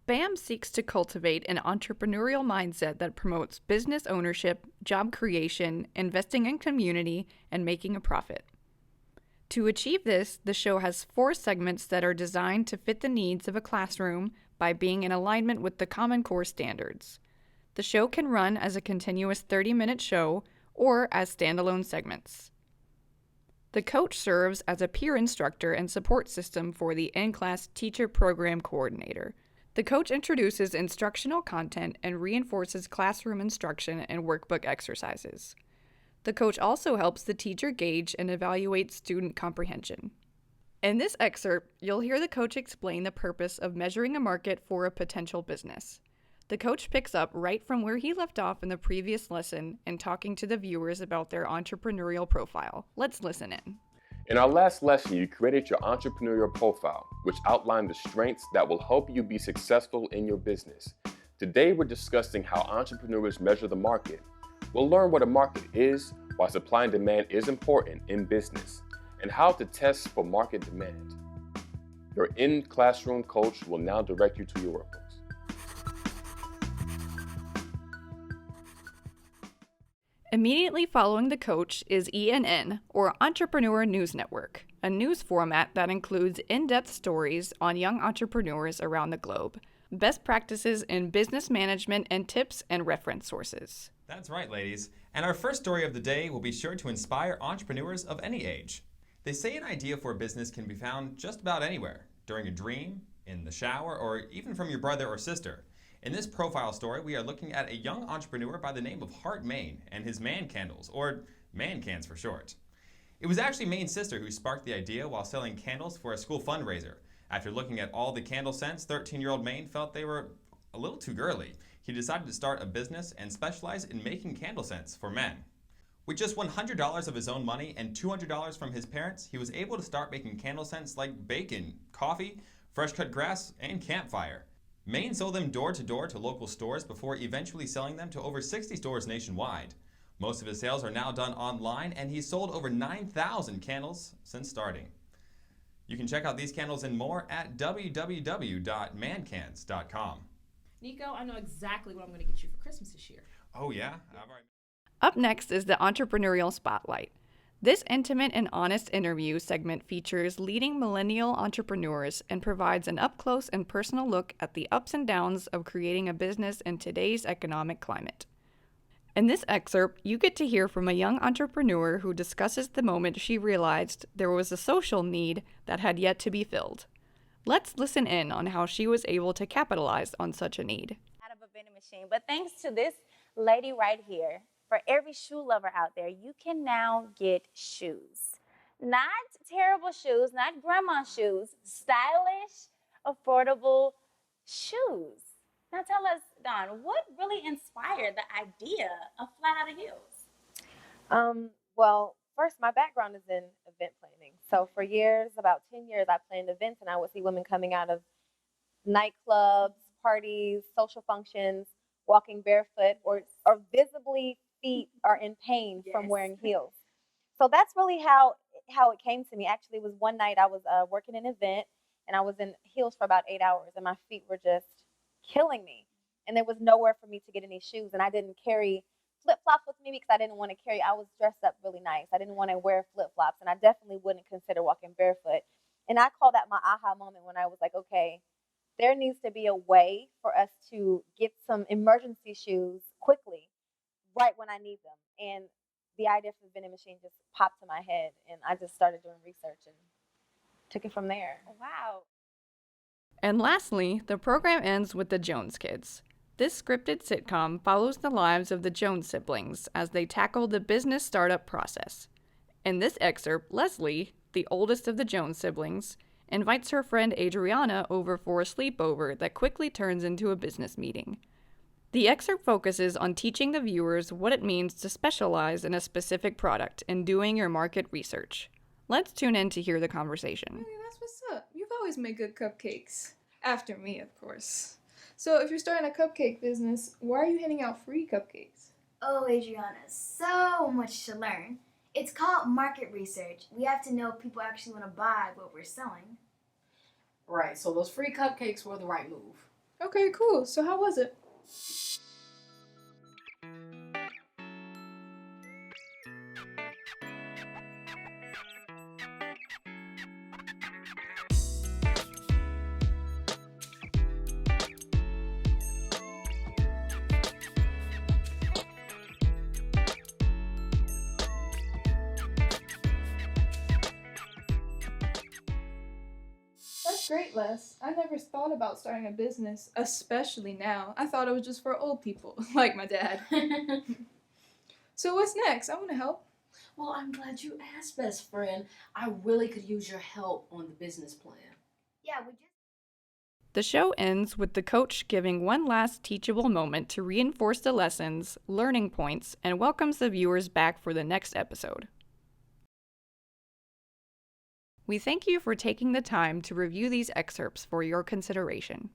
BAM seeks to cultivate an entrepreneurial mindset that promotes business ownership, job creation, investing in community, and making a profit. To achieve this, the show has 4 segments that are designed to fit the needs of a classroom by being in alignment with the Common Core standards. The show can run as a continuous 30-minute show or as standalone segments. The coach serves as a peer instructor and support system for the in-class teacher program coordinator. The coach introduces instructional content and reinforces classroom instruction and workbook exercises. The coach also helps the teacher gauge and evaluate student comprehension. In this excerpt, you'll hear the coach explain the purpose of measuring a market for a potential business. The coach picks up right from where he left off in the previous lesson and talking to the viewers about their entrepreneurial profile. Let's listen in. In our last lesson, you created your entrepreneurial profile, which outlined the strengths that will help you be successful in your business. Today, we're discussing how entrepreneurs measure the market. We'll learn what a market is, why supply and demand is important in business, and how to test for market demand. Your in-classroom coach will now direct you to your workbooks. Immediately following the coach is ENN, or Entrepreneur News Network, a news format that includes in-depth stories on young entrepreneurs around the globe, best practices in business management, and tips and reference sources. That's right, ladies. And our first story of the day will be sure to inspire entrepreneurs of any age. They say an idea for a business can be found just about anywhere, during a dream, in the shower, or even from your brother or sister. In this profile story, we are looking at a young entrepreneur by the name of Hart Maine and his Man Candles, or Man Cans for short. It was actually Maine's sister who sparked the idea while selling candles for a school fundraiser. After looking at all the candle scents, 13-year-old Maine felt they were a little too girly. He decided to start a business and specialize in making candle scents for men. With just $100 of his own money and $200 from his parents, he was able to start making candle scents like bacon, coffee, fresh cut grass, and campfire. Maine sold them door to door to local stores before eventually selling them to over 60 stores nationwide. Most of his sales are now done online, and he's sold over 9,000 candles since starting. You can check out these candles and more at www.mancans.com. Nico, I know exactly what I'm going to get you for Christmas this year. Oh yeah? Up next is the Entrepreneurial Spotlight. This intimate and honest interview segment features leading millennial entrepreneurs and provides an up-close and personal look at the ups and downs of creating a business in today's economic climate. In this excerpt, you get to hear from a young entrepreneur who discusses the moment she realized there was a social need that had yet to be filled. Let's listen in on how she was able to capitalize on such a need. Out of a vending machine, but thanks to this lady right here, for every shoe lover out there, you can now get shoes. Not terrible shoes, not grandma shoes, stylish, affordable shoes. Now tell us, Dawn, what really inspired the idea of Flat Out of Heels? Well, first, my background is in event planning. So for years, about 10 years, I planned events, and I would see women coming out of nightclubs, parties, social functions, walking barefoot or visibly feet are in pain from wearing heels. So that's really how it came to me. Actually, it was one night I was working an event, and I was in heels for about 8 hours, and my feet were just killing me. And there was nowhere for me to get any shoes, and I didn't carry flip-flops with me because I didn't want to carry. I was dressed up really nice. I didn't want to wear flip-flops, and I definitely wouldn't consider walking barefoot. And I call that my aha moment when I was like, okay, there needs to be a way for us to get some emergency shoes quickly, right when I need them. And the idea for the vending machine just popped to my head, and I just started doing research and took it from there. Wow. And lastly, the program ends with the Jones Kids. This scripted sitcom follows the lives of the Jones siblings as they tackle the business startup process. In this excerpt, Leslie, the oldest of the Jones siblings, invites her friend Adriana over for a sleepover that quickly turns into a business meeting. The excerpt focuses on teaching the viewers what it means to specialize in a specific product and doing your market research. Let's tune in to hear the conversation. Really, that's what's up. You've always made good cupcakes. After me, of course. So if you're starting a cupcake business, why are you handing out free cupcakes? Oh, Adriana, so much to learn. It's called market research. We have to know if people actually want to buy what we're selling. Right, so those free cupcakes were the right move. Okay, cool. So how was it? That's great, Les. I never thought about starting a business, especially now. I thought it was just for old people, like my dad. So what's next? I want to help. Well, I'm glad you asked, best friend. I really could use your help on the business plan. Yeah, we just. The show ends with the coach giving one last teachable moment to reinforce the lessons, learning points, and welcomes the viewers back for the next episode. We thank you for taking the time to review these excerpts for your consideration.